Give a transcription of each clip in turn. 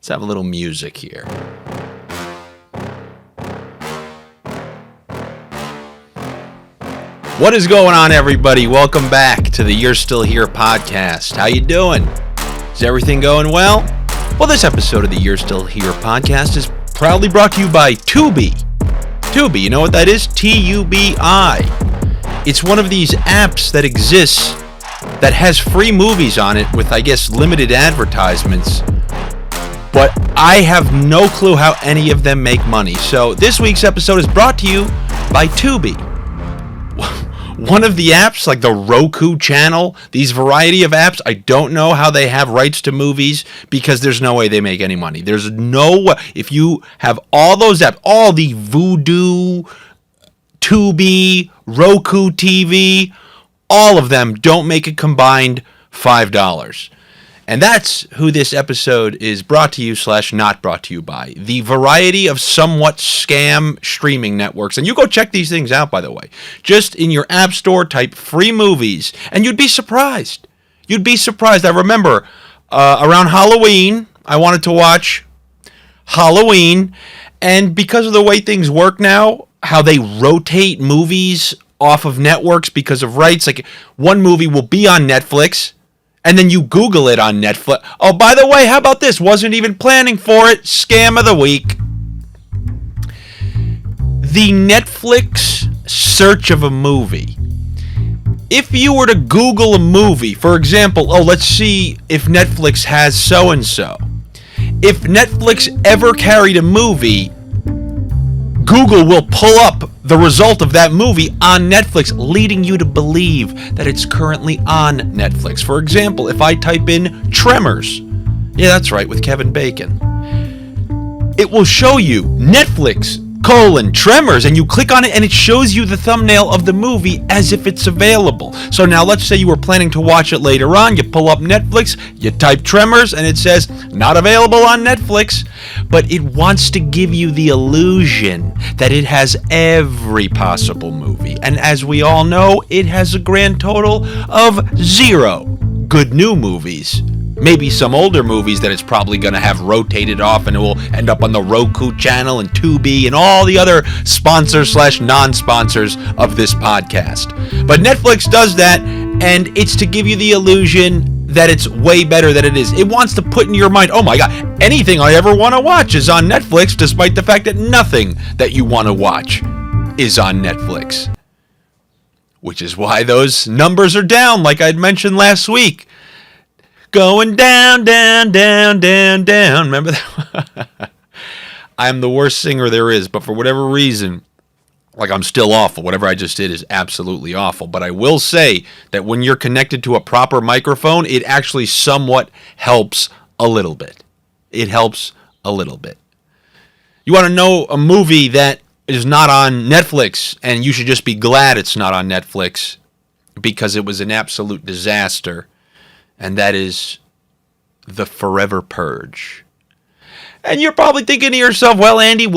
Let's have a little music here. What is going on, everybody? Welcome back to the You're Still Here podcast. How you doing? Is everything going well? Well, this episode of the You're Still Here podcast is proudly brought to you by Tubi. Tubi, you know what that is? T-U-B-I. It's one of these apps that exists that has free movies on it with, I guess, limited advertisements. But I have no clue how any of them make money. So this week's episode is brought to you by Tubi. One of the apps, like the Roku channel, these variety of apps, I don't know how they have rights to movies because there's no way they make any money. There's no way. If you have all those apps, all the Vudu, Tubi, Roku TV, all of them don't make a combined $5. And that's who this episode is brought to you / not brought to you by. The variety of somewhat scam streaming networks. And you go check these things out, by the way. Just in your app store, type free movies. And you'd be surprised. You'd be surprised. I remember around Halloween, I wanted to watch Halloween. And because of the way things work now, how they rotate movies off of networks because of rights. Like one movie will be on Netflix. And then you Google it on Netflix. Oh, by the way, how about this? Wasn't even planning for it. Scam of the week. The Netflix search of a movie. If you were to Google a movie, for example, let's see if Netflix has so-and-so. If Netflix ever carried a movie, Google will pull up the result of that movie on Netflix, leading you to believe that it's currently on Netflix. For example, if I type in Tremors, yeah, that's right, with Kevin Bacon, it will show you Netflix, Tremors, and you click on it and it shows you the thumbnail of the movie as if it's available. So now let's say you were planning to watch it later on, you pull up Netflix, you type Tremors, and it says, not available on Netflix, but it wants to give you the illusion that it has every possible movie. And as we all know, it has a grand total of 0 good new movies. Maybe some older movies that it's probably going to have rotated off and it will end up on the Roku channel and Tubi and all the other sponsors / non-sponsors of this podcast. But Netflix does that, and it's to give you the illusion that it's way better than it is. It wants to put in your mind, oh my God, anything I ever want to watch is on Netflix, despite the fact that nothing that you want to watch is on Netflix. Which is why those numbers are down, like I'd mentioned last week. Going down, down, down, down, down. Remember that? I'm the worst singer there is, but for whatever reason, like I'm still awful. Whatever I just did is absolutely awful. But I will say that when you're connected to a proper microphone, it actually somewhat helps a little bit. It helps a little bit. You want to know a movie that is not on Netflix, and you should just be glad it's not on Netflix because it was an absolute disaster. And that is The Forever Purge. And you're probably thinking to yourself, well, Andy,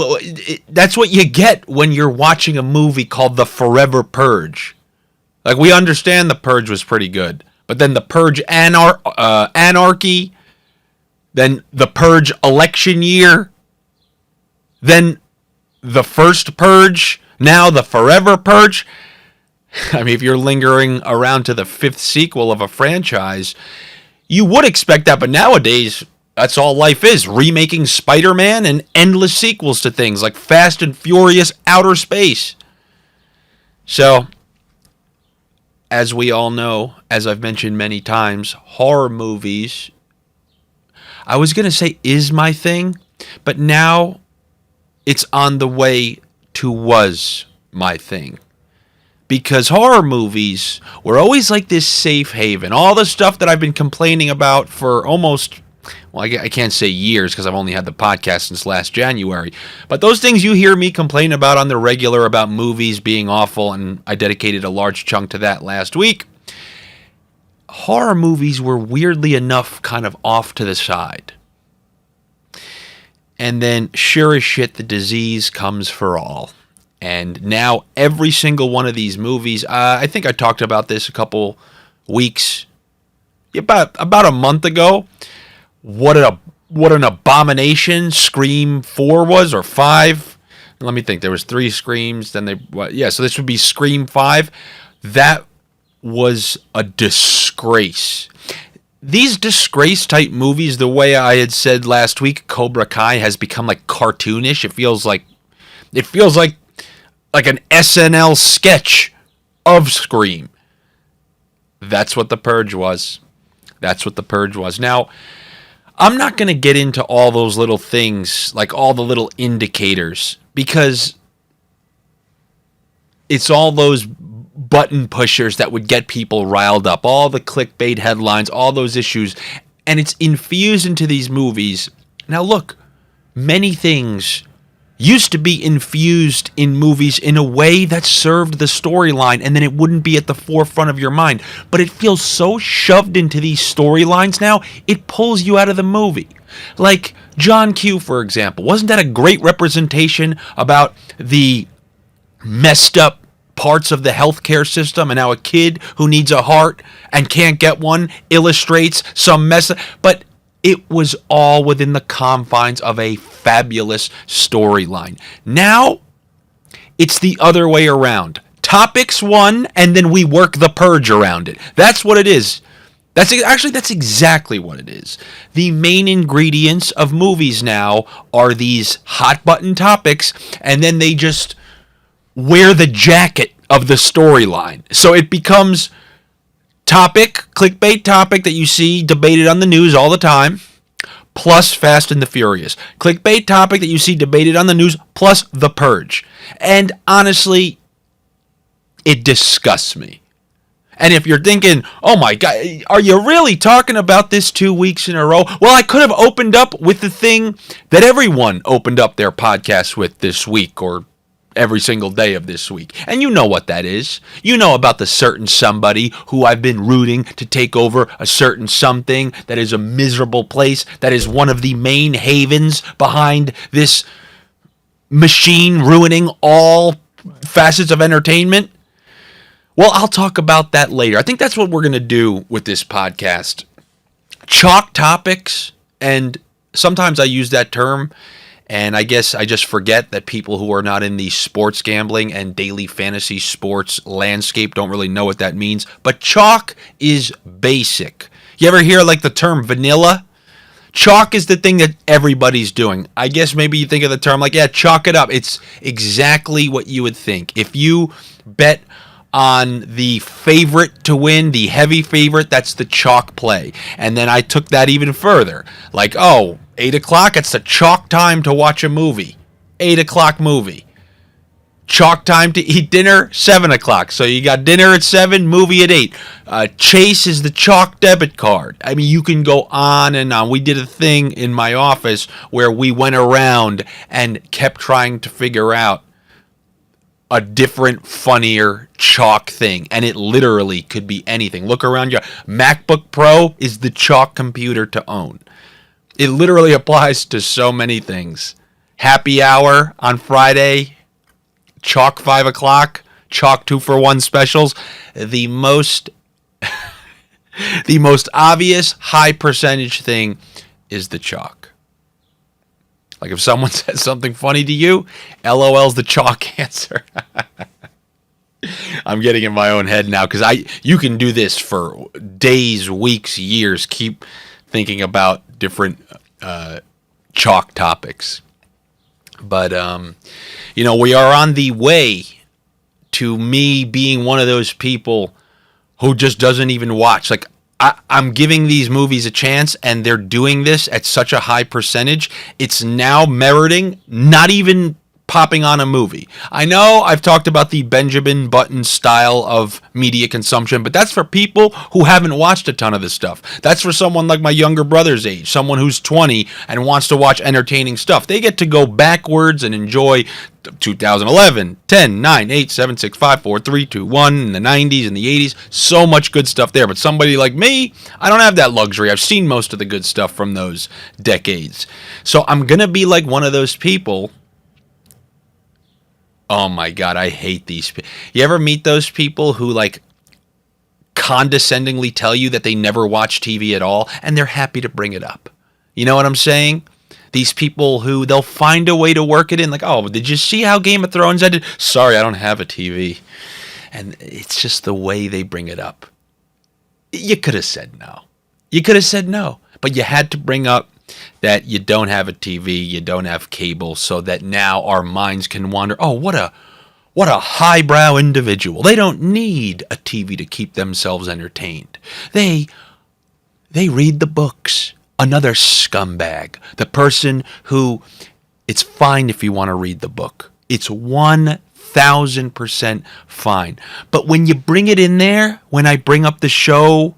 that's what you get when you're watching a movie called The Forever Purge. Like, we understand The Purge was pretty good. But then The Purge Anarchy, then The Purge Election Year, then The First Purge, now The Forever Purge. I mean, if you're lingering around to the 5th sequel of a franchise, you would expect that, but nowadays, that's all life is. Remaking Spider-Man and endless sequels to things like Fast and Furious Outer Space. So, as we all know, as I've mentioned many times, horror movies, I was going to say is my thing, but now it's on the way to was my thing. Because horror movies were always like this safe haven. All the stuff that I've been complaining about for almost, well, I can't say years because I've only had the podcast since last January. But those things you hear me complain about on the regular about movies being awful, and I dedicated a large chunk to that last week. Horror movies were weirdly enough kind of off to the side. And then, sure as shit, the disease comes for all. And now every single one of these movies, I think I talked about this a couple weeks, about a month ago. What a what an abomination Scream 4 was, or 5. Let me think. There was 3 Screams. Then so this would be Scream 5. That was a disgrace. These disgrace type movies, the way I had said last week, Cobra Kai has become like cartoonish. It feels like an SNL sketch of Scream. That's what The Purge was. Now, I'm not going to get into all those little things, like all the little indicators, because it's all those button pushers that would get people riled up, all the clickbait headlines, all those issues, and it's infused into these movies. Now look, many things used to be infused in movies in a way that served the storyline, and then it wouldn't be at the forefront of your mind. But it feels so shoved into these storylines now, it pulls you out of the movie. Like John Q, for example. Wasn't that a great representation about the messed up parts of the healthcare system, and how a kid who needs a heart and can't get one illustrates some mess? But it was all within the confines of a fabulous storyline. Now, it's the other way around. Topics one, and then we work the purge around it. That's what it is. That's exactly what it is. The main ingredients of movies now are these hot button topics, and then they just wear the jacket of the storyline. So it becomes clickbait topic that you see debated on the news all the time, plus Fast and the Furious. Clickbait topic that you see debated on the news, plus The Purge. And honestly, it disgusts me. And if you're thinking, oh my God, are you really talking about this 2 weeks in a row? Well, I could have opened up with the thing that everyone opened up their podcast with this week, or every single day of this week. And you know what that is. You know about the certain somebody who I've been rooting to take over a certain something that is a miserable place, that is one of the main havens behind this machine ruining all facets of entertainment. Well, I'll talk about that later. I think that's what we're going to do with this podcast. Chalk topics, and sometimes I use that term, and I guess I just forget that people who are not in the sports gambling and daily fantasy sports landscape don't really know what that means. But chalk is basic. You ever hear like the term vanilla? Chalk is the thing that everybody's doing. I guess maybe you think of the term like, yeah, chalk it up. It's exactly what you would think. If you bet on the favorite to win, the heavy favorite, that's the chalk play. And then I took that even further. Like, 8 o'clock, it's the chalk time to watch a movie. 8 o'clock movie. Chalk time to eat dinner, 7 o'clock. So you got dinner at 7, movie at 8. Chase is the chalk debit card. I mean, you can go on and on. We did a thing in my office where we went around and kept trying to figure out a different, funnier chalk thing. And it literally could be anything. Look around you. MacBook Pro is the chalk computer to own. It literally applies to so many things. Happy hour on Friday, chalk 5 o'clock, chalk 2-for-1 specials. The most obvious high percentage thing is the chalk. Like if someone says something funny to you, LOL's the chalk answer. I'm getting in my own head now because you can do this for days, weeks, years. Keep thinking about different chalk topics. But, we are on the way to me being one of those people who just doesn't even watch. Like, I'm giving these movies a chance, and they're doing this at such a high percentage. It's now meriting not even popping on a movie. I know I've talked about the Benjamin Button style of media consumption, but that's for people who haven't watched a ton of this stuff. That's for someone like my younger brother's age, someone who's 20 and wants to watch entertaining stuff. They get to go backwards and enjoy 2011, 10, 9, 8, 7, 6, 5, 4, 3, 2, 1, in the 90s and the 80s. So much good stuff there. But somebody like me, I don't have that luxury. I've seen most of the good stuff from those decades. So I'm going to be like one of those people. Oh my God, I hate these people. You ever meet those people who like condescendingly tell you that they never watch TV at all, and they're happy to bring it up? You know what I'm saying? These people who they'll find a way to work it in. Like, oh, did you see how Game of Thrones ended? Sorry, I don't have a TV. And it's just the way they bring it up. You could have said no. You could have said no. But you had to bring up that you don't have a TV, you don't have cable, so that now our minds can wander. Oh, what a highbrow individual. They don't need a TV to keep themselves entertained. They read the books. Another scumbag. The person who, it's fine if you want to read the book. It's 1,000% fine. But when you bring it in there, when I bring up the show,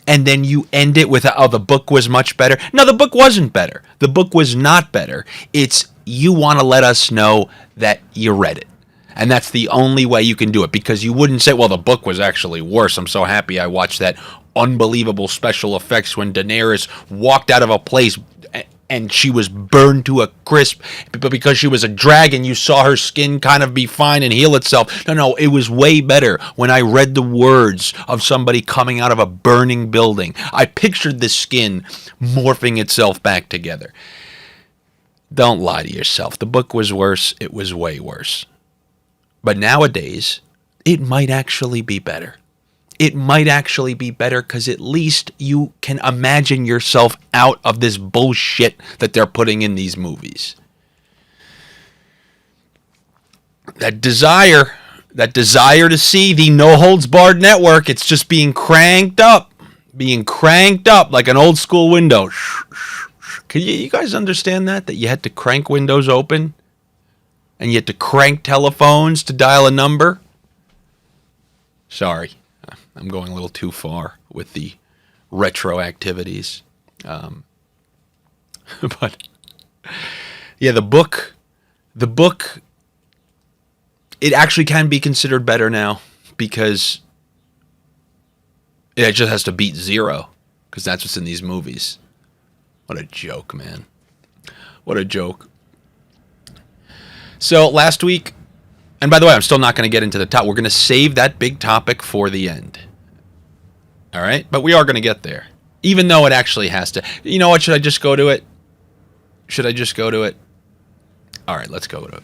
and then you end it with, oh, the book was much better. No, the book wasn't better. The book was not better. It's, you want to let us know that you read it. And that's the only way you can do it, because you wouldn't say, well, the book was actually worse. I'm so happy I watched that unbelievable special effects when Daenerys walked out of a place and she was burned to a crisp, but because she was a dragon, you saw her skin kind of be fine and heal itself. No, it was way better when I read the words of somebody coming out of a burning building. I pictured the skin morphing itself back together. Don't lie to yourself. The book was worse. It was way worse. But nowadays, it might actually be better. It might actually be better because at least you can imagine yourself out of this bullshit that they're putting in these movies. That desire to see the no-holds-barred network, it's just being cranked up like an old school window. Can you guys understand that you had to crank windows open? And you had to crank telephones to dial a number? Sorry. I'm going a little too far with the retro activities. But yeah, the book, it actually can be considered better now because it just has to beat 0 because that's what's in these movies. What a joke, man. What a joke. So last week, and by the way, I'm still not going to get into the top. We're going to save that big topic for the end. All right? But we are going to get there. Even though it actually has to. You know what? Should I just go to it? All right, let's go to it.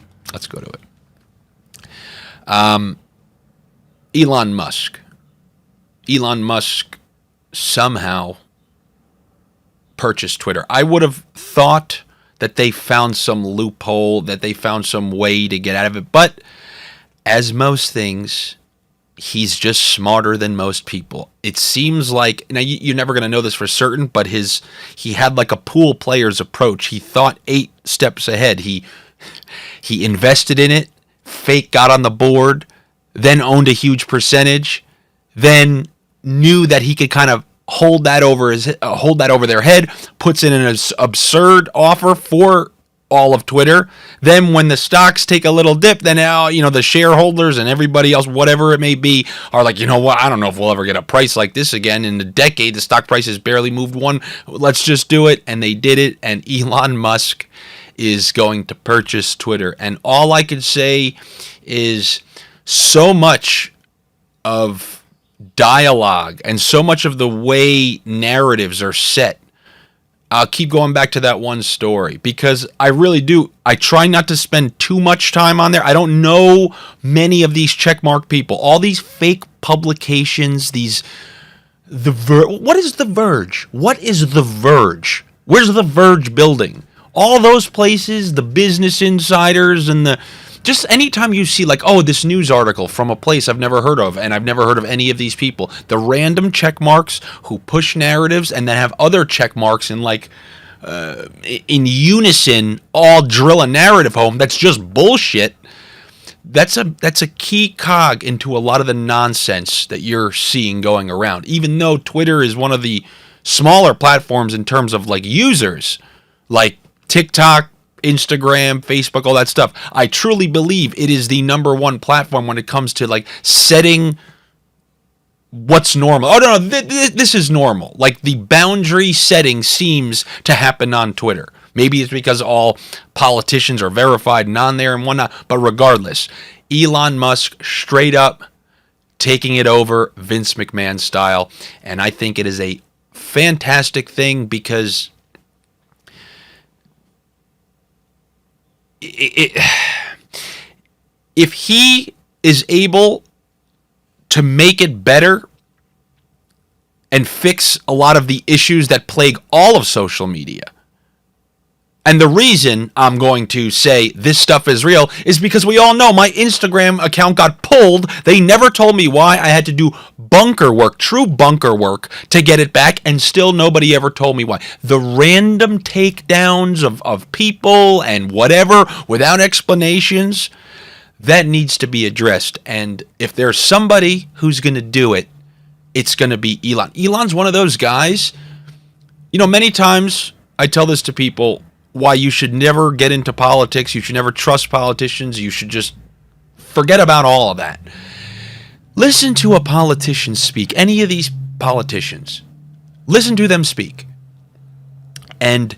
Elon Musk. Elon Musk somehow purchased Twitter. I would have thought that they found some loophole, that they found some way to get out of it. But as most things, he's just smarter than most people. It seems like, now you're never going to know this for certain, but he had like a pool player's approach. He thought 8 steps ahead. He invested in it, fake got on the board, then owned a huge percentage, then knew that he could kind of hold that over their head, puts in an absurd offer for all of Twitter. Then when the stocks take a little dip, then now, the shareholders and everybody else, whatever it may be, are like, you know what, I don't know if we'll ever get a price like this again. In a decade, the stock price has barely moved one. Let's just do it. And they did it. And Elon Musk is going to purchase Twitter. And all I can say is so much of dialogue and so much of the way narratives are set. I'll keep going back to that one story because I really do. I try not to spend too much time on there. I don't know many of these checkmark people. All these fake publications, what is The Verge? What is The Verge? Where's The Verge building? All those places, the Business Insiders and just anytime you see this news article from a place I've never heard of, and I've never heard of any of these people, the random check marks who push narratives and then have other check marks in unison all drill a narrative home that's just bullshit. That's a key cog into a lot of the nonsense that you're seeing going around. Even though Twitter is one of the smaller platforms in terms of users, like TikTok, Instagram, Facebook, all that stuff. I truly believe it is the number one platform when it comes to setting what's normal. Oh, no, this is normal. The boundary setting seems to happen on Twitter. Maybe it's because all politicians are verified and on there and whatnot. But regardless, Elon Musk straight up taking it over Vince McMahon style. And I think it is a fantastic thing because if he is able to make it better and fix a lot of the issues that plague all of social media. And the reason I'm going to say this stuff is real is because we all know my Instagram account got pulled. They never told me why. I had to do bunker work, true bunker work, to get it back, and still nobody ever told me why. The random takedowns of people and whatever without explanations, that needs to be addressed. And if there's somebody who's going to do it, it's going to be Elon. Elon's one of those guys. You know, many times I tell this to people, why you should never get into politics. You should never trust politicians. You should just forget about all of that. Listen to a politician speak. Any of these politicians. Listen to them speak. And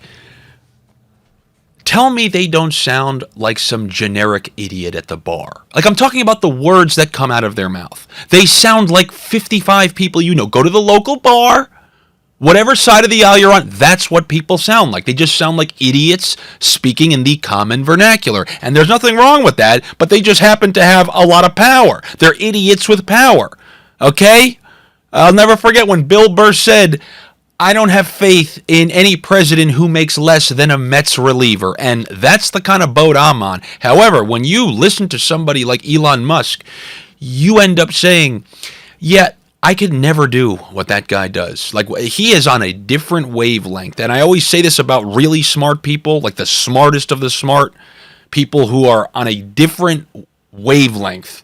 tell me they don't sound like some generic idiot at the bar. Like, I'm talking about the words that come out of their mouth. They sound like 55 people you know. Go to the local bar. Whatever side of the aisle you're on, that's what people sound like. They just sound like idiots speaking in the common vernacular. And there's nothing wrong with that, but they just happen to have a lot of power. They're idiots with power. Okay? I'll never forget when Bill Burr said, I don't have faith in any president who makes less than a Mets reliever. And that's the kind of boat I'm on. However, when you listen to somebody like Elon Musk, you end up saying, yeah, I could never do what that guy does. Like, he is on a different wavelength. And I always say this about really smart people, like the smartest of the smart people who are on a different wavelength.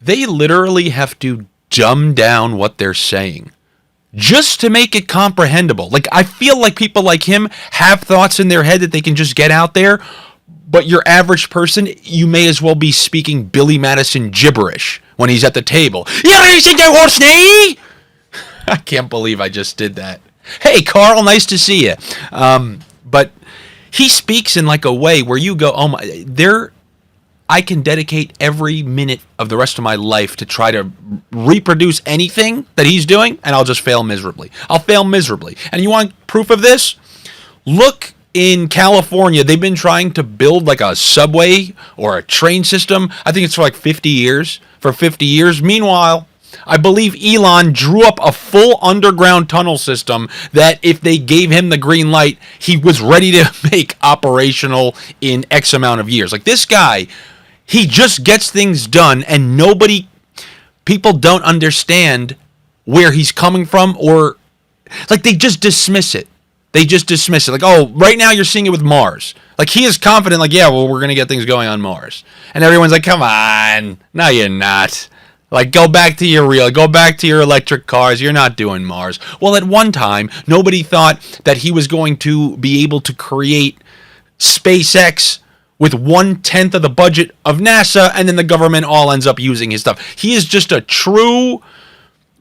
They literally have to dumb down what they're saying just to make it comprehensible. Like, I feel like people like him have thoughts in their head that they can just get out there. But your average person, you may as well be speaking Billy Madison gibberish when he's at the table. I can't believe I just did that. Hey, Carl, nice to see you. But he speaks in like a way where you go, oh my, I can dedicate every minute of the rest of my life to try to reproduce anything that he's doing, and I'll just fail miserably. I'll fail miserably. And you want proof of this? Look. In California, they've been trying to build like a subway or a train system. I think it's for like 50 years. For 50 years. Meanwhile, I believe Elon drew up a full underground tunnel system that if they gave him the green light, he was ready to make operational in X amount of years. Like, this guy, he just gets things done, and people don't understand where he's coming from, or like they just dismiss it. They just dismiss it. Like, oh, right now you're seeing it with Mars. Like, he is confident, like, yeah, well, we're going to get things going on Mars. And everyone's like, come on. No, you're not. Like, go back to your electric cars. You're not doing Mars. Well, at one time, nobody thought that he was going to be able to create SpaceX with 1/10 of the budget of NASA, and then the government all ends up using his stuff. He is just a true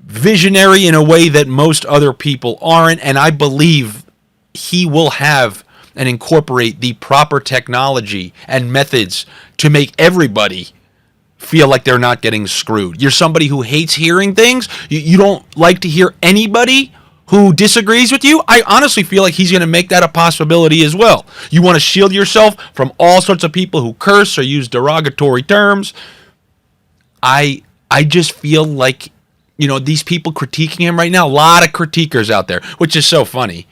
visionary in a way that most other people aren't, and I believe he will have and incorporate the proper technology and methods to make everybody feel like they're not getting screwed. You're somebody who hates hearing things. You don't like to hear anybody who disagrees with you. I honestly feel like he's going to make that a possibility as well. You want to shield yourself from all sorts of people who curse or use derogatory terms. I just feel like, these people critiquing him right now, a lot of critiquers out there, which is so funny.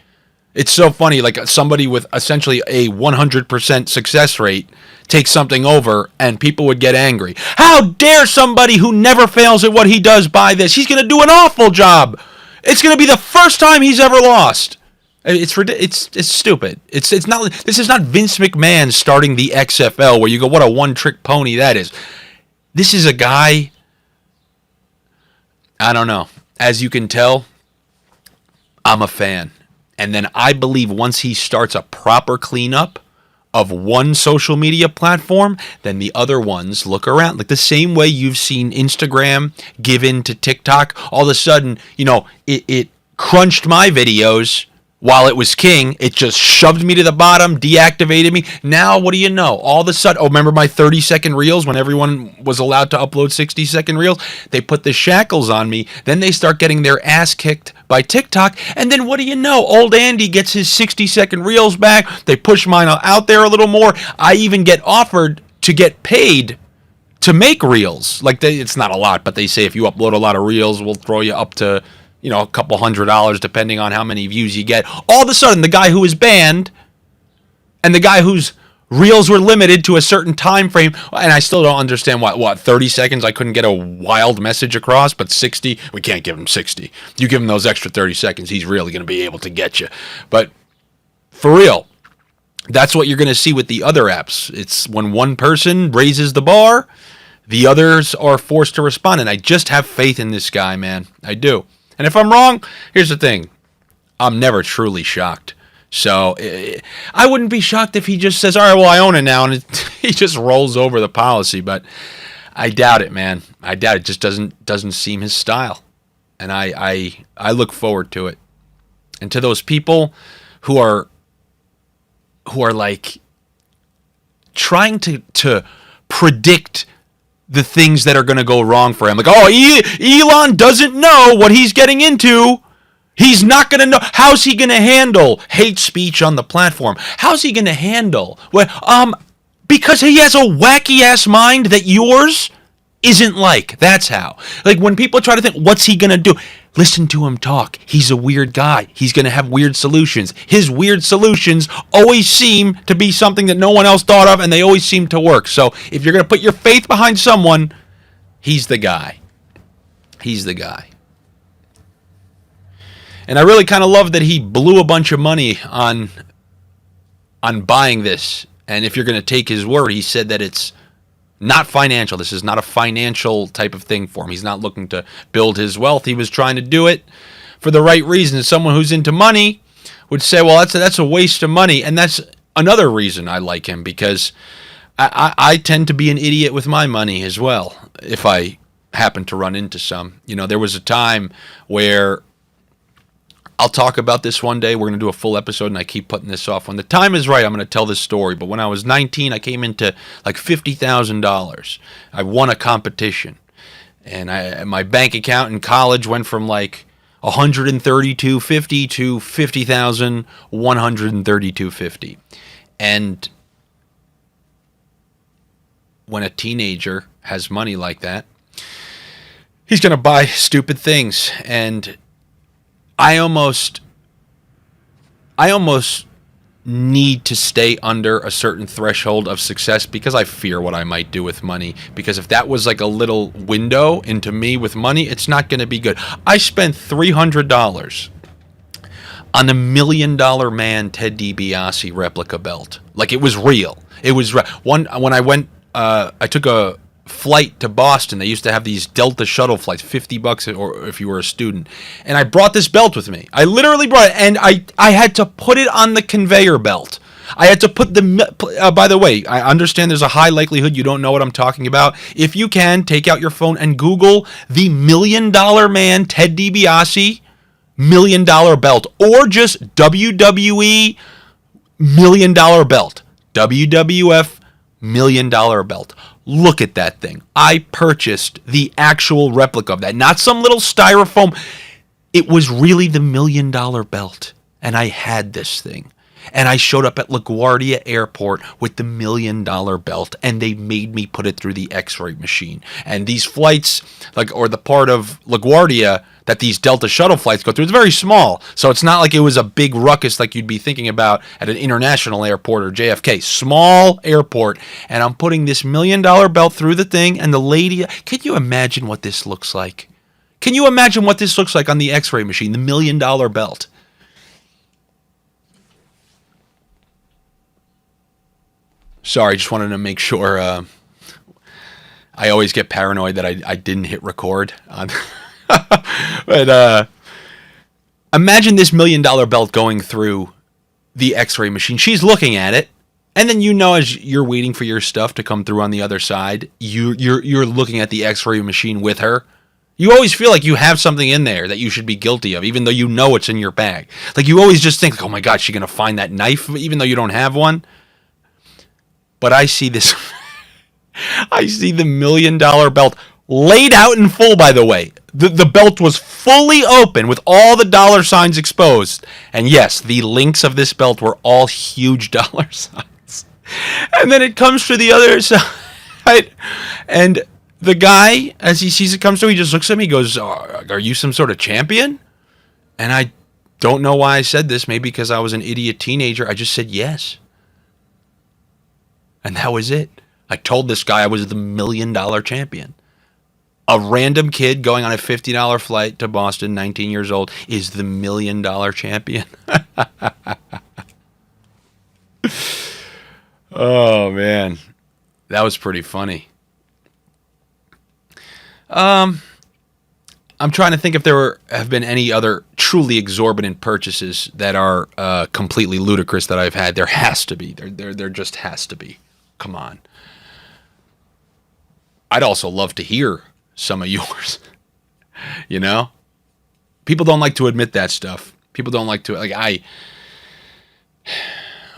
It's so funny, like somebody with essentially a 100% success rate takes something over and people would get angry. How dare somebody who never fails at what he does buy this? He's going to do an awful job. It's going to be the first time he's ever lost. It's stupid. It's not. This is not Vince McMahon starting the XFL where you go, what a one-trick pony that is. This is a guy, I don't know. As you can tell, I'm a fan. And then I believe once he starts a proper cleanup of one social media platform, then the other ones look around. Like the same way you've seen Instagram give in to TikTok. All of a sudden, it crunched my videos while it was king, it just shoved me to the bottom, deactivated me. Now, what do you know? All of a sudden, remember my 30-second reels when everyone was allowed to upload 60-second reels? They put the shackles on me. Then they start getting their ass kicked by TikTok. And then what do you know? Old Andy gets his 60-second reels back. They push mine out there a little more. I even get offered to get paid to make reels. Like, it's not a lot, but they say if you upload a lot of reels, we'll throw you up to, a couple $100 depending on how many views you get. All of a sudden, the guy who was banned and the guy whose reels were limited to a certain time frame, and I still don't understand what 30 seconds I couldn't get a wild message across, but 60, we can't give him 60. You give him those extra 30 seconds, he's really going to be able to get you. But for real, that's what you're going to see with the other apps. It's when one person raises the bar, the others are forced to respond, and I just have faith in this guy, man. I do. And if I'm wrong, here's the thing. I'm never truly shocked. So I wouldn't be shocked if he just says, all right, well, I own it now, and he just rolls over the policy. But I doubt it, man. I doubt it. Just doesn't seem his style. And I look forward to it. And to those people who are like trying to predict the things that are going to go wrong for him. Like, Elon doesn't know what he's getting into. He's not going to know. How's he going to handle hate speech on the platform? How's he going to handle? Because he has a wacky-ass mind that yours isn't like. That's how. Like, when people try to think, what's he going to do? Listen to him talk. He's a weird guy. He's going to have weird solutions. His weird solutions always seem to be something that no one else thought of, and they always seem to work. So if you're going to put your faith behind someone, he's the guy. He's the guy. And I really kind of love that he blew a bunch of money on buying this. And if you're going to take his word, he said that it's not financial. This is not a financial type of thing for him. He's not looking to build his wealth. He was trying to do it for the right reason. Someone who's into money would say, well, that's a waste of money. And that's another reason I like him, because I tend to be an idiot with my money as well, if I happen to run into some. There was a time where, I'll talk about this one day. We're going to do a full episode, and I keep putting this off. When the time is right, I'm going to tell this story. But when I was 19, I came into like $50,000. I won a competition. And my bank account in college went from like $132.50 to $50,132.50. And when a teenager has money like that, he's going to buy stupid things. And I almost need to stay under a certain threshold of success because I fear what I might do with money. Because if that was like a little window into me with money, it's not going to be good. I spent $300 on a $1 Million Man Ted DiBiase replica belt. Like, it was real. It was when I went. I took a flight to Boston. They used to have these Delta shuttle flights, $50 or if you were a student. And I brought this belt with me. I literally brought it, and I had to put it on the conveyor belt. I had to put by the way, I understand there's a high likelihood you don't know what I'm talking about. If you can, take out your phone and Google the $1 Million Man Ted DiBiase $1 Million belt, or just WWE $1 Million belt. WWF $1 Million belt. Look at that thing. I purchased the actual replica of that, not some little styrofoam. It was really the $1 Million belt, and I had this thing. And I showed up at LaGuardia Airport with the $1 Million belt, and they made me put it through the X-ray machine. And these flights, or the part of LaGuardia that these Delta shuttle flights go through, it's very small. So it's not like it was a big ruckus like you'd be thinking about at an international airport or JFK. Small airport. And I'm putting this $1 Million belt through the thing, and the lady, can you imagine what this looks like? Can you imagine what this looks like on the X-ray machine, the $1 Million belt? Sorry, just wanted to make sure. I always get paranoid that I didn't hit record on. But imagine this $1 Million belt going through the X-ray machine. She's looking at it, and then as you're waiting for your stuff to come through on the other side, you're looking at the X-ray machine with her, You always feel like you have something in there that you should be guilty of, even though you know it's in your bag. Like, you always just think, like, oh my God, she's going to find that knife, even though you don't have one. But I see this. I see the $1 million belt laid out in full, by the way. The belt was fully open with all the dollar signs exposed. And yes, the links of this belt were all huge dollar signs. And then it comes to the other side. And the guy, as he sees it comes through, he just looks at me, he goes, are you some sort of champion? And I don't know why I said this. Maybe because I was an idiot teenager. I just said yes. And that was it. I told this guy I was the $1 million champion. A random kid going on a $50 flight to Boston, 19 years old, is the $1 million champion. Oh, man. That was pretty funny. I'm trying to think if there have been any other truly exorbitant purchases that are completely ludicrous that I've had. There has to be. There just has to be. Come on. I'd also love to hear some of yours. You know? People don't like to admit that stuff. People don't like to,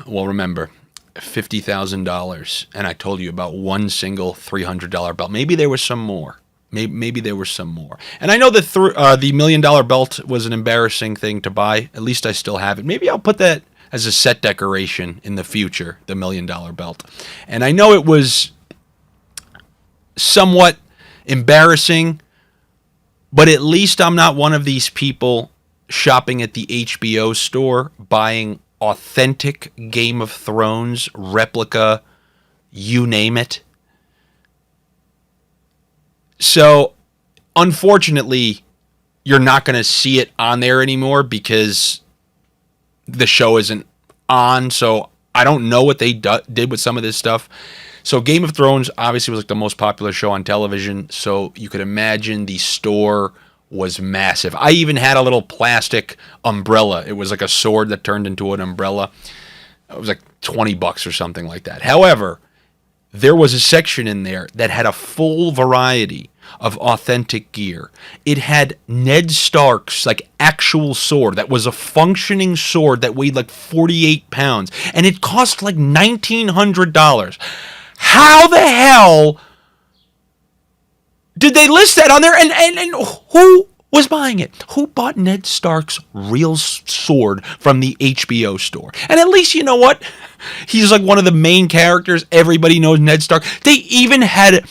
well, remember, $50,000, and I told you about one single $300 belt. Maybe there was some more. Maybe there were some more. And I know that the $1 million belt was an embarrassing thing to buy. At least I still have it. Maybe I'll put that as a set decoration in the future, the $1 million belt. And I know it was somewhat embarrassing, but at least I'm not one of these people shopping at the HBO store buying authentic Game of Thrones replica, you name it. So, unfortunately, you're not going to see it on there anymore because the show isn't on. So, I don't know what they did with some of this stuff. So, Game of Thrones obviously was like the most popular show on television. So, you could imagine the store was massive. I even had a little plastic umbrella. It was like a sword that turned into an umbrella. It was like $20 or something like that. However, there was a section in there that had a full variety of authentic gear. It had Ned Stark's like actual sword that was a functioning sword that weighed like 48 pounds, and it cost like $1,900. How the hell did they list that on there? And who was buying it? Who bought Ned Stark's real sword from the HBO store? And at least, you know what? He's like one of the main characters. Everybody knows Ned Stark. They even had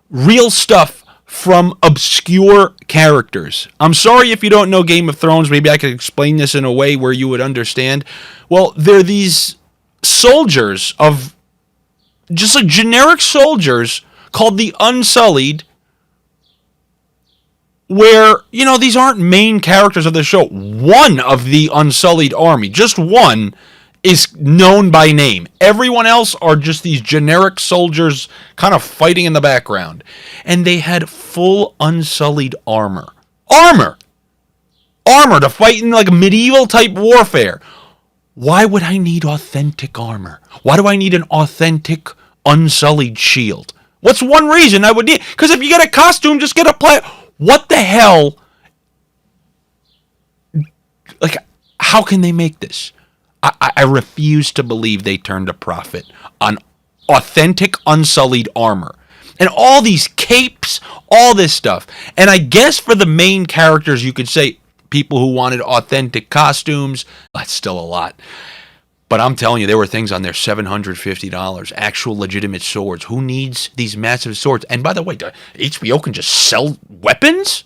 real stuff from obscure characters. I'm sorry if you don't know Game of Thrones. Maybe I could explain this in a way where you would understand. Well, they're these soldiers of just like generic soldiers called the Unsullied, where, you know, these aren't main characters of the show. One of the Unsullied army, just one, is known by name. Everyone else are just these generic soldiers kind of fighting in the background. And they had full Unsullied armor. Armor to fight in like medieval type warfare. Why would I need authentic armor? Why do I need an authentic Unsullied shield? What's one reason I would need? Because if you get a costume, just get a play. What the hell? Like, how can they make this? I refuse to believe they turned a profit on authentic Unsullied armor. And all these capes, all this stuff. And I guess for the main characters, you could say people who wanted authentic costumes, that's still a lot. But I'm telling you, there were things on there, $750, actual legitimate swords. Who needs these massive swords? And by the way, HBO can just sell weapons?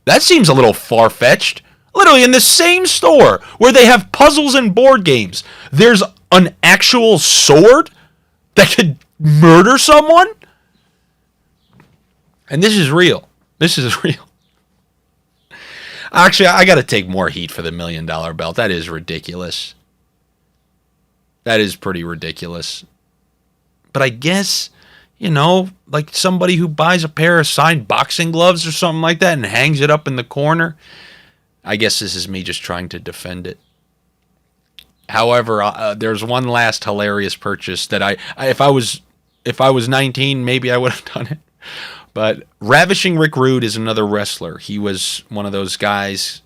That seems a little far-fetched. Literally in the same store where they have puzzles and board games, there's an actual sword that could murder someone? And this is real. This is real. Actually, I got to take more heat for the $1 million belt. That is ridiculous. That is pretty ridiculous. But I guess, you know, like somebody who buys a pair of signed boxing gloves or something like that and hangs it up in the corner. I guess this is me just trying to defend it. However, there's one last hilarious purchase that if I was 19, maybe I would have done it. But Ravishing Rick Rude is another wrestler. He was one of those guys.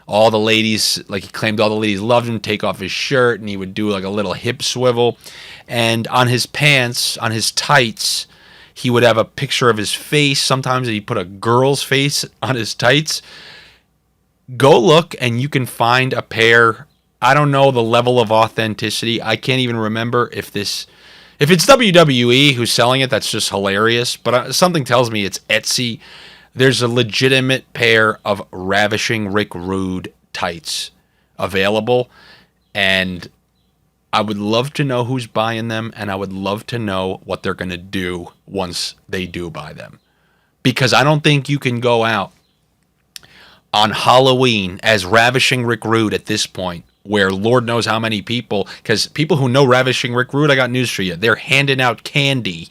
All the ladies, like he claimed all the ladies loved him, take off his shirt, and he would do like a little hip swivel. And on his pants, on his tights, he would have a picture of his face. Sometimes he put a girl's face on his tights. Go look and you can find a pair. I don't know the level of authenticity. I can't even remember if it's WWE who's selling it. That's just hilarious. But something tells me it's Etsy. There's a legitimate pair of Ravishing Rick Rude tights available. And I would love to know who's buying them. And I would love to know what they're going to do once they do buy them. Because I don't think you can go out on Halloween as Ravishing Rick Rude at this point, where Lord knows how many people, because people who know Ravishing Rick Rude, I got news for you, they're handing out candy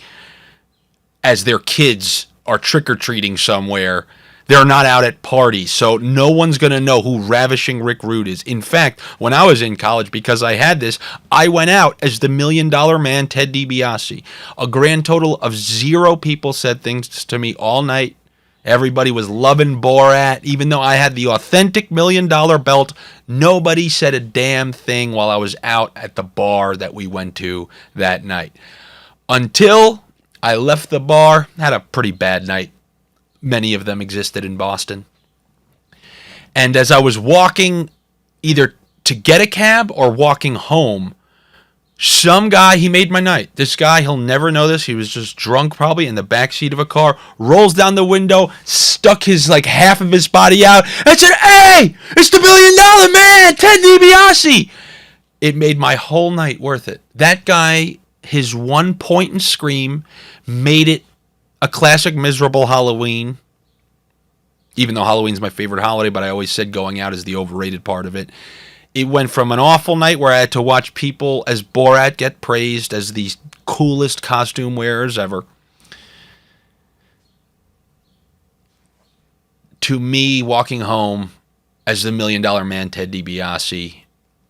as their kids are trick-or-treating somewhere. They're not out at parties, so no one's going to know who Ravishing Rick Rude is. In fact, when I was in college, because I had this, I went out as the $1 Million Man, Ted DiBiase. A grand total of 0 people said things to me all night. Everybody was loving Borat. Even though I had the authentic $1 Million belt, nobody said a damn thing while I was out at the bar that we went to that night. Until I left the bar, had a pretty bad night. Many of them existed in Boston. And as I was walking either to get a cab or walking home, some guy, he made my night. This guy, he'll never know this. He was just drunk probably in the backseat of a car, rolls down the window, stuck his like half of his body out, and said, "Hey, it's the $1 Million Man, Ted DiBiase." It made my whole night worth it. That guy, his one point and scream made it a classic miserable Halloween. Even though Halloween's my favorite holiday, but I always said going out is the overrated part of it. It went from an awful night where I had to watch people as Borat get praised as the coolest costume wearers ever, to me walking home as the $1 Million Man, Ted DiBiase.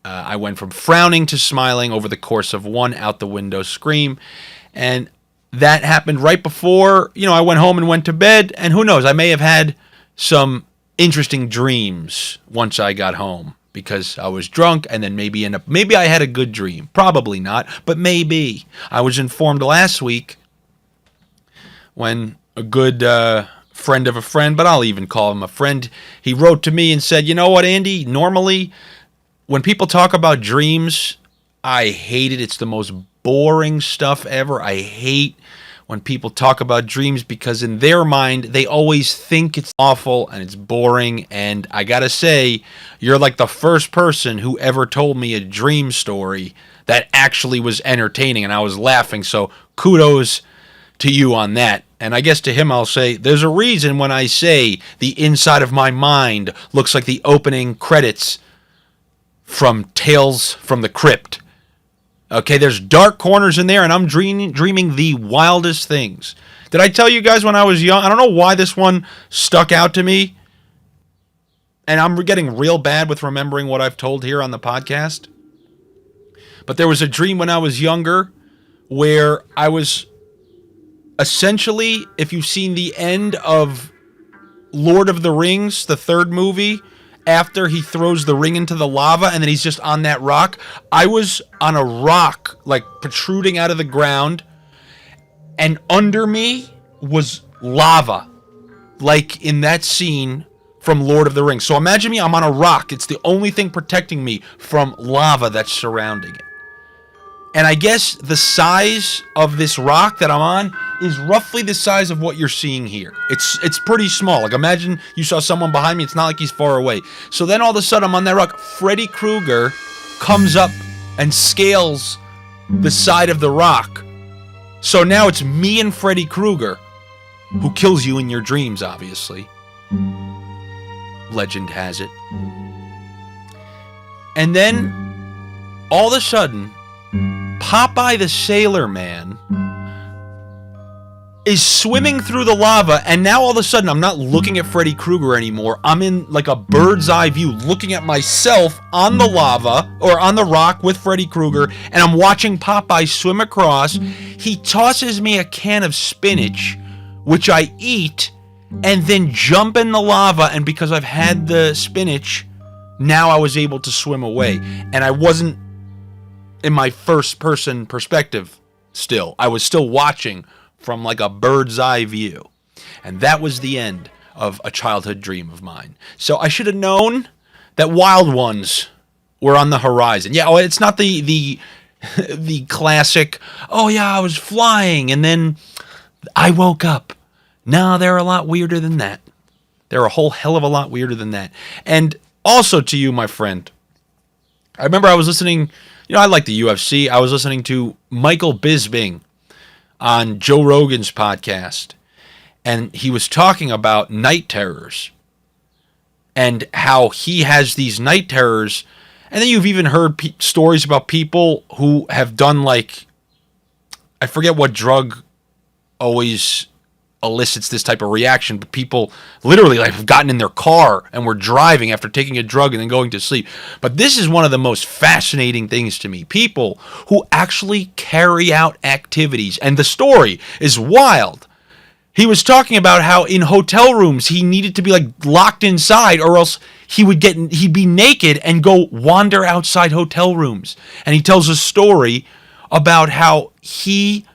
I went from frowning to smiling over the course of one out the window scream. And that happened right before, I went home and went to bed. And who knows, I may have had some interesting dreams once I got home, because I was drunk, and then maybe I had a good dream. Probably not, but maybe. I was informed last week when a good friend of a friend, but I'll even call him a friend, he wrote to me and said, "You know what, Andy? Normally, when people talk about dreams, I hate it. It's the most boring stuff ever. I hate when people talk about dreams, because in their mind, they always think it's awful and it's boring. And I gotta say, you're like the first person who ever told me a dream story that actually was entertaining, and I was laughing. So kudos to you on that." And I guess to him, I'll say, there's a reason when I say the inside of my mind looks like the opening credits from Tales from the Crypt. Okay, there's dark corners in there, and I'm dreaming the wildest things. Did I tell you guys when I was young? I don't know why this one stuck out to me, and I'm getting real bad with remembering what I've told here on the podcast. But there was a dream when I was younger where I was essentially, if you've seen the end of Lord of the Rings, the third movie, after he throws the ring into the lava and then he's just on that rock, I was on a rock, like protruding out of the ground, and under me was lava, like in that scene from Lord of the Rings. So imagine me, I'm on a rock. It's the only thing protecting me from lava that's surrounding it. And I guess the size of this rock that I'm on is roughly the size of what you're seeing here. It's pretty small. Like, imagine you saw someone behind me. It's not like he's far away. So then all of a sudden I'm on that rock. Freddy Krueger comes up and scales the side of the rock. So now it's me and Freddy Krueger, who kills you in your dreams, obviously. Legend has it. And then all of a sudden, Popeye the Sailor Man is swimming through the lava, and now all of a sudden I'm not looking at Freddy Krueger anymore. I'm in like a bird's eye view looking at myself on the lava, or on the rock with Freddy Krueger, and I'm watching Popeye swim across. He tosses me a can of spinach which I eat and then jump in the lava, and because I've had the spinach, now I was able to swim away. And I wasn't in my first person perspective still. I was still watching from like a bird's eye view. And that was the end of a childhood dream of mine. So I should have known that wild ones were on the horizon. Yeah, it's not the classic, oh yeah, I was flying and then I woke up. No, they're a lot weirder than that. They're a whole hell of a lot weirder than that. And also to you, my friend, I remember I was listening, I like the UFC. I was listening to Michael Bisping on Joe Rogan's podcast, and he was talking about night terrors and how he has these night terrors. And then you've even heard stories about people who have done, like, I forget what drug always elicits this type of reaction, but people literally like have gotten in their car and were driving after taking a drug and then going to sleep. But this is one of the most fascinating things to me. People who actually carry out activities, and the story is wild. He was talking about how in hotel rooms he needed to be like locked inside, or else he'd be naked and go wander outside hotel rooms. And he tells a story about how he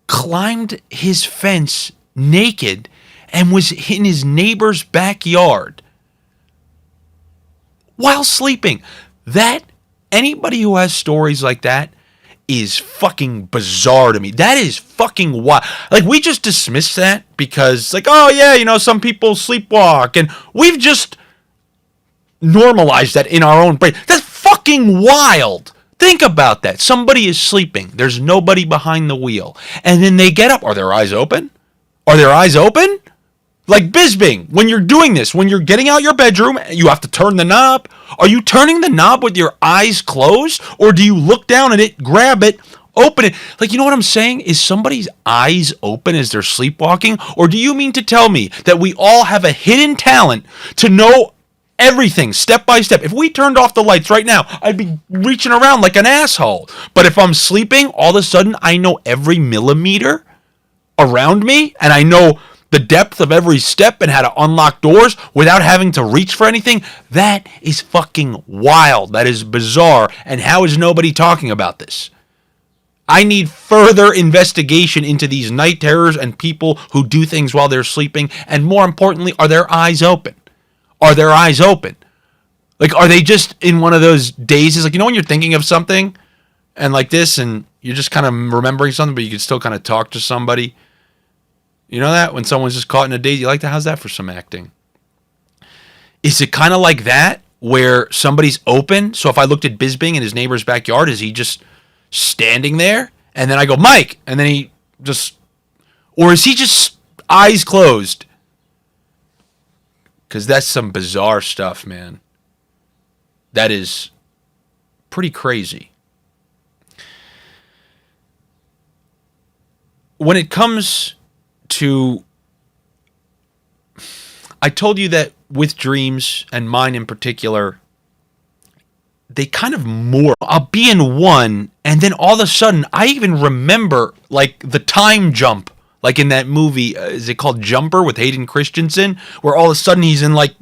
climbed his fence naked and was in his neighbor's backyard while sleeping. That, anybody who has stories like that is fucking bizarre to me. That is fucking wild. Like, we just dismiss that because, like, oh yeah, some people sleepwalk, and we've just normalized that in our own brain. That's fucking wild. Think about that. Somebody is sleeping. There's nobody behind the wheel. And then they get up. Are their eyes open? Are their eyes open? Like Bisping, when you're doing this, when you're getting out your bedroom, you have to turn the knob. Are you turning the knob with your eyes closed? Or do you look down at it, grab it, open it? Like, you know what I'm saying? Is somebody's eyes open as they're sleepwalking? Or do you mean to tell me that we all have a hidden talent to know everything step by step? If we turned off the lights right now, I'd be reaching around like an asshole. But if I'm sleeping, all of a sudden I know every millimeter around me, and I know the depth of every step and how to unlock doors without having to reach for anything. That is fucking wild. That is bizarre. And how is nobody talking about this? I need further investigation into these night terrors and people who do things while they're sleeping. And more importantly, are their eyes open? Are their eyes open? Like, are they just in one of those dazes? Like, when you're thinking of something and like this, and you're just kind of remembering something, but you can still kind of talk to somebody. You know that? When someone's just caught in a daze, you like that? How's that for some acting? Is it kind of like that, where somebody's open? So if I looked at Bisping in his neighbor's backyard, is he just standing there? And then I go, Mike! And then he just... Or is he just eyes closed? Because that's some bizarre stuff, man. That is pretty crazy. When it comes to... I told you that with dreams, and mine in particular, they kind of morph. I'll be in one, and then all of a sudden, I even remember, like, the time jump. Like in that movie, is it called Jumper with Hayden Christensen? Where all of a sudden he's in, like,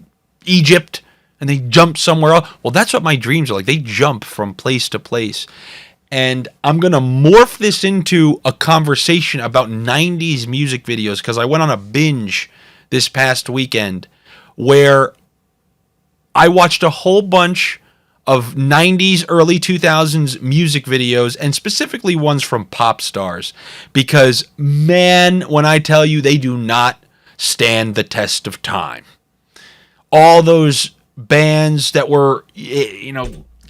Egypt, and they jump somewhere else. Well, that's what my dreams are like. They jump from place to place. And I'm going to morph this into a conversation about 90s music videos, because I went on a binge this past weekend where I watched a whole bunch of 90s, early 2000s music videos, and specifically ones from pop stars. Because, man, when I tell you, they do not stand the test of time. All those bands that were,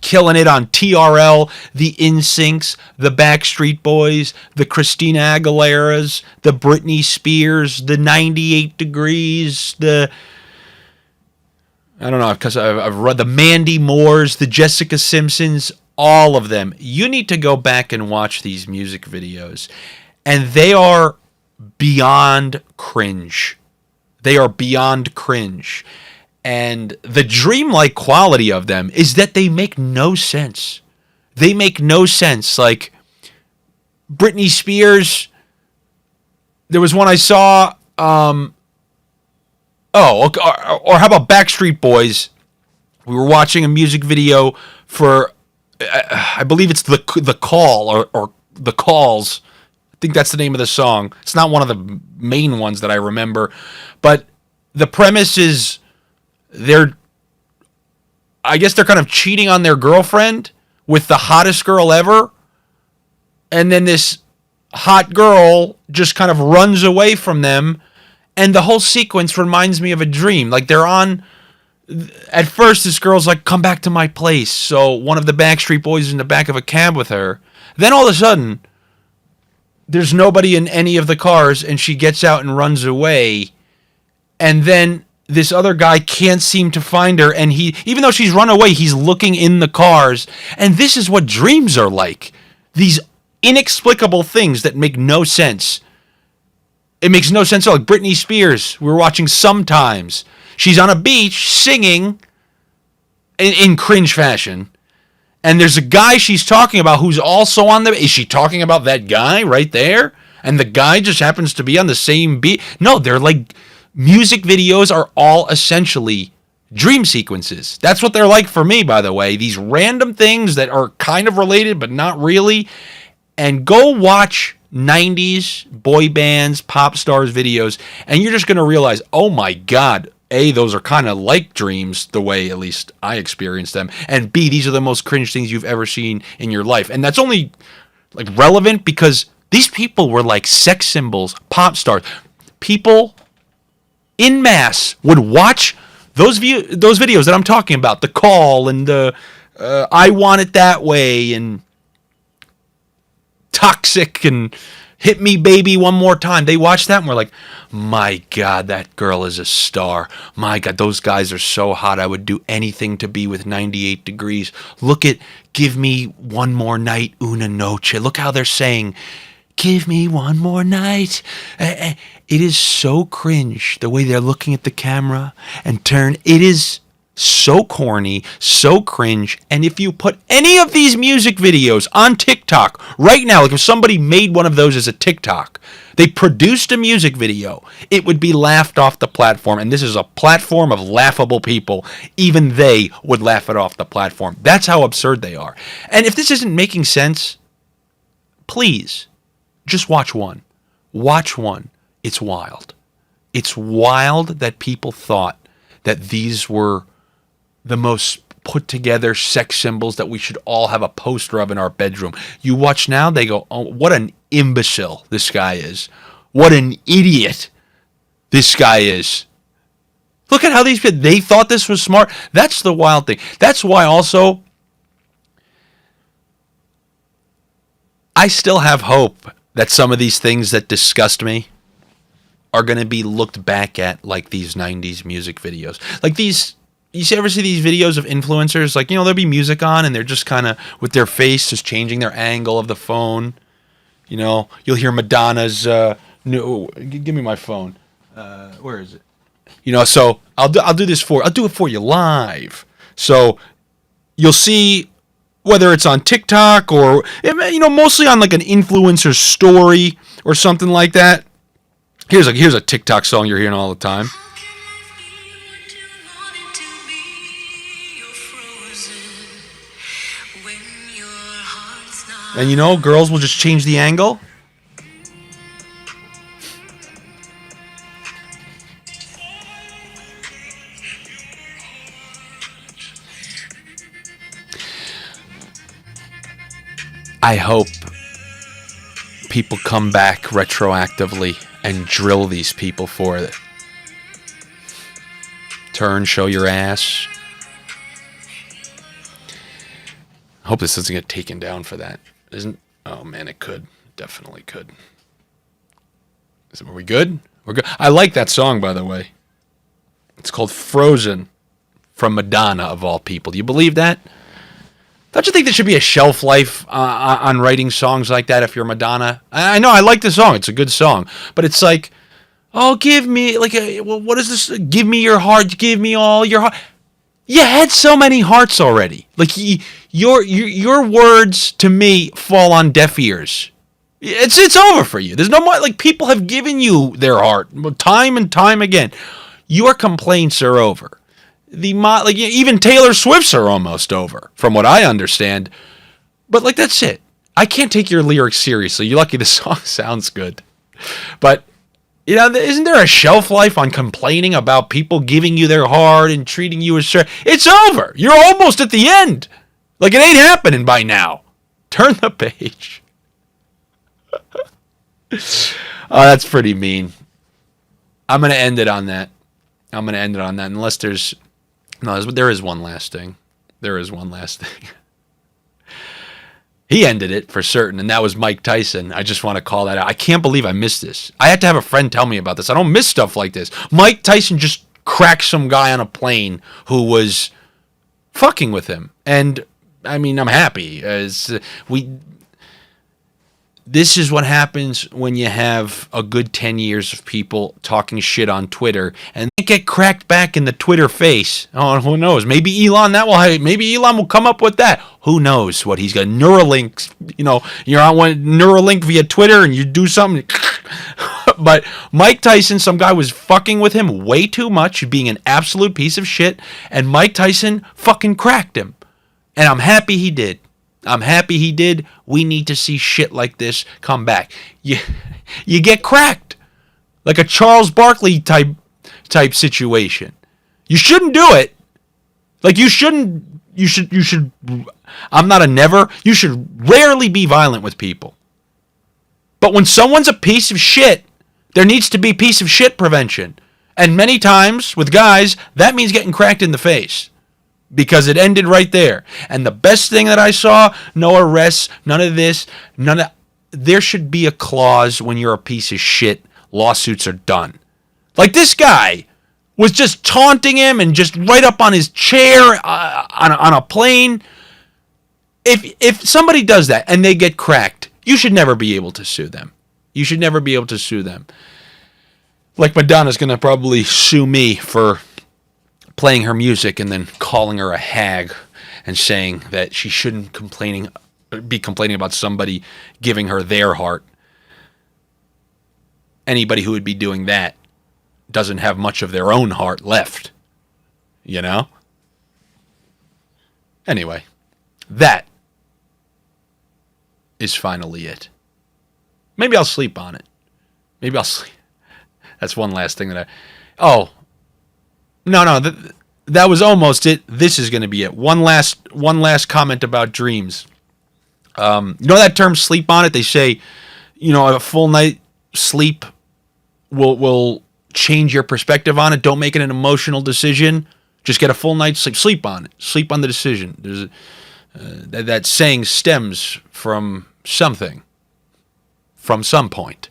killing it on TRL, the NSYNCs, the Backstreet Boys, the Christina Aguileras, the Britney Spears, the 98 Degrees, I don't know, because I've read the Mandy Moores, the Jessica Simpsons, all of them. You need to go back and watch these music videos. And they are beyond cringe. They are beyond cringe. And the dreamlike quality of them is that they make no sense. They make no sense. Like, Britney Spears There was one I saw. Or how about Backstreet Boys? We were watching a music video for, I believe it's the Call or the Calls. I think that's the name of the song. It's not one of the main ones that I remember, but the premise is I guess they're kind of cheating on their girlfriend with the hottest girl ever, and then this hot girl just kind of runs away from them, and the whole sequence reminds me of a dream. Like they're on. At first, this girl's like, "Come back to my place." So one of the Backstreet Boys is in the back of a cab with her. Then all of a sudden, there's nobody in any of the cars, and she gets out and runs away. And then this other guy can't seem to find her, and even though she's run away, he's looking in the cars. And this is what dreams are like. These inexplicable things that make no sense. It makes no sense at all. Like Britney Spears, we were watching Sometimes. She's on a beach singing in cringe fashion. And there's a guy she's talking about who's also on the... Is she talking about that guy right there? And the guy just happens to be on the same beat? No, they're like... Music videos are all essentially dream sequences. That's what they're like for me, by the way. These random things that are kind of related, but not really. And go watch 90s boy bands, pop stars videos, and you're just going to realize, oh my God, A, those are kind of like dreams, the way at least I experienced them, and B, these are the most cringe things you've ever seen in your life. And that's only like relevant because these people were like sex symbols, pop stars. People in mass would watch those videos that I'm talking about, the Call and the I Want It That Way and Toxic and Hit Me Baby One More Time. They watched that and were like, my God, that girl is a star. My God, those guys are so hot. I would do anything to be with 98 Degrees. Look at Give Me One More Night, Una Noche. Look how they're saying, give me one more night. It is so cringe the way they're looking at the camera and turn. It is so corny, so cringe. And if you put any of these music videos on TikTok right now, like if somebody made one of those as a TikTok, they produced a music video, it would be laughed off the platform. And this is a platform of laughable people. Even they would laugh it off the platform. That's how absurd they are. And if this isn't making sense, please just watch one. Watch one. It's wild. It's wild that people thought that these were the most put together sex symbols that we should all have a poster of in our bedroom. You watch now, they go, oh, what an imbecile this guy is. What an idiot this guy is. Look at how these people, they thought this was smart. That's the wild thing. That's why also I still have hope that some of these things that disgust me are going to be looked back at like these 90s music videos. Like these, ever see these videos of influencers? Like, there'll be music on and they're just kind of with their face just changing their angle of the phone. You'll hear Madonna's new, give me my phone. Where is it? So I'll do it for you live. So you'll see whether it's on TikTok or, mostly on like an influencer's story or something like that. Here's a TikTok song you're hearing all the time. And girls will just change the angle. I hope people come back retroactively and drill these people for it. Turn, show your ass. I hope this doesn't get taken down for that. Oh man, it could. Definitely could. Are we good? We're good. I like that song, by the way. It's called Frozen from Madonna, of all people. Do you believe that? Don't you think there should be a shelf life on writing songs like that if you're Madonna? I know, I like the song. It's a good song. But it's like, oh, give me, what is this? Give me your heart. Give me all your heart. You had so many hearts already. Like, your words, to me, fall on deaf ears. It's over for you. There's no more, like, people have given you their heart time and time again. Your complaints are over. Like, even Taylor Swift's are almost over, from what I understand. But, like, that's it. I can't take your lyrics seriously. You're lucky the song sounds good. But, isn't there a shelf life on complaining about people giving you their heart and treating you as trash? It's over. You're almost at the end. Like, it ain't happening by now. Turn the page. Oh, that's pretty mean. I'm going to end it on that. Unless there's... No, there is one last thing. He ended it for certain, and that was Mike Tyson. I just want to call that out. I can't believe I missed this. I had to have a friend tell me about this. I don't miss stuff like this. Mike Tyson just cracked some guy on a plane who was fucking with him. And, I mean, I'm happy. This is what happens when you have a good 10 years of people talking shit on Twitter and they get cracked back in the Twitter face. Oh, who knows? Maybe Elon will come up with that. Who knows what he's got? Neuralink, you're on Neuralink via Twitter and you do something. But Mike Tyson, some guy was fucking with him way too much, being an absolute piece of shit, and Mike Tyson fucking cracked him. And I'm happy he did. We need to see shit like this come back. You get cracked. Like a Charles Barkley type situation. You shouldn't do it. Like you should, I'm not a never. You should rarely be violent with people. But when someone's a piece of shit, there needs to be piece of shit prevention. And many times with guys, that means getting cracked in the face. Because it ended right there. And the best thing that I saw, no arrests, none of this, there should be a clause when you're a piece of shit, lawsuits are done. Like this guy was just taunting him and just right up on his chair on a plane. If somebody does that and they get cracked, you should never be able to sue them. Like Madonna's going to probably sue me for playing her music and then calling her a hag and saying that she shouldn't be complaining about somebody giving her their heart. Anybody who would be doing that doesn't have much of their own heart left. Anyway, that is finally it. Maybe I'll sleep on it. That's one last thing that No, that was almost it. This is going to be it. One last comment about dreams. That term "sleep on it"? They say, a full night sleep will change your perspective on it. Don't make it an emotional decision. Just get a full night's sleep. Sleep on it. Sleep on the decision. There's that saying stems from something, from some point.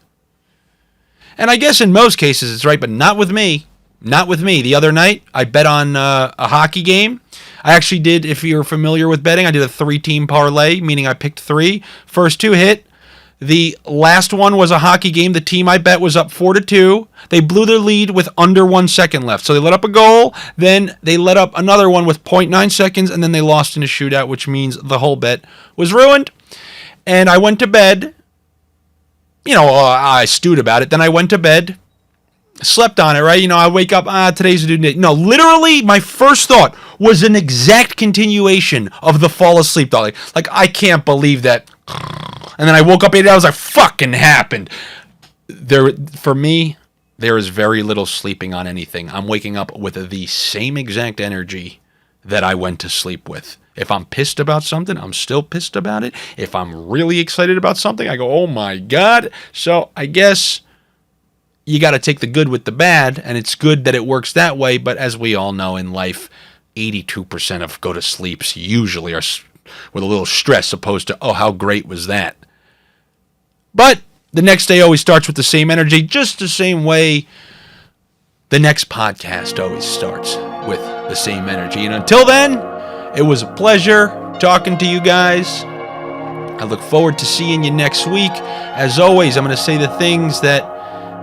And I guess in most cases it's right, but not with me. The other night, I bet on a hockey game. I actually did, if you're familiar with betting, I did a 3-team parlay, meaning I picked 3. First 2 hit. The last one was a hockey game. The team I bet was up 4-2. They blew their lead with under 1 second left. So they let up a goal, then they let up another one with 0.9 seconds, and then they lost in a shootout, which means the whole bet was ruined. And I went to bed. I stewed about it. Then I went to bed. Slept on it, right? I wake up, today's a due date. No, literally, my first thought was an exact continuation of the fall asleep thought. Like, I can't believe that. And then I woke up 8 hours, fucking happened. For me, there is very little sleeping on anything. I'm waking up with the same exact energy that I went to sleep with. If I'm pissed about something, I'm still pissed about it. If I'm really excited about something, I go, oh my God. So I guess you got to take the good with the bad, and it's good that it works that way, but as we all know in life, 82% of go-to-sleeps usually are with a little stress opposed to, oh, how great was that? But the next day always starts with the same energy, just the same way the next podcast always starts with the same energy. And until then, it was a pleasure talking to you guys. I look forward to seeing you next week. As always, I'm going to say the things that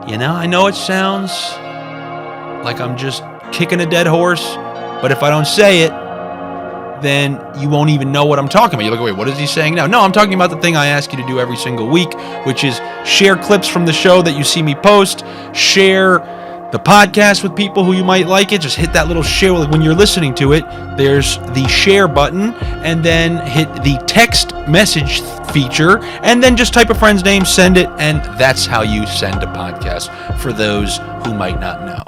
I know it sounds like I'm just kicking a dead horse, but if I don't say it, then you won't even know what I'm talking about. You're like, wait, what is he saying now? No, I'm talking about the thing I ask you to do every single week, which is share clips from the show that you see me post, share the podcast with people who you might like it. Just hit that little share. Like when you're listening to it, there's the share button, and then hit the text message feature, and then just type a friend's name, send it, and that's how you send a podcast for those who might not know.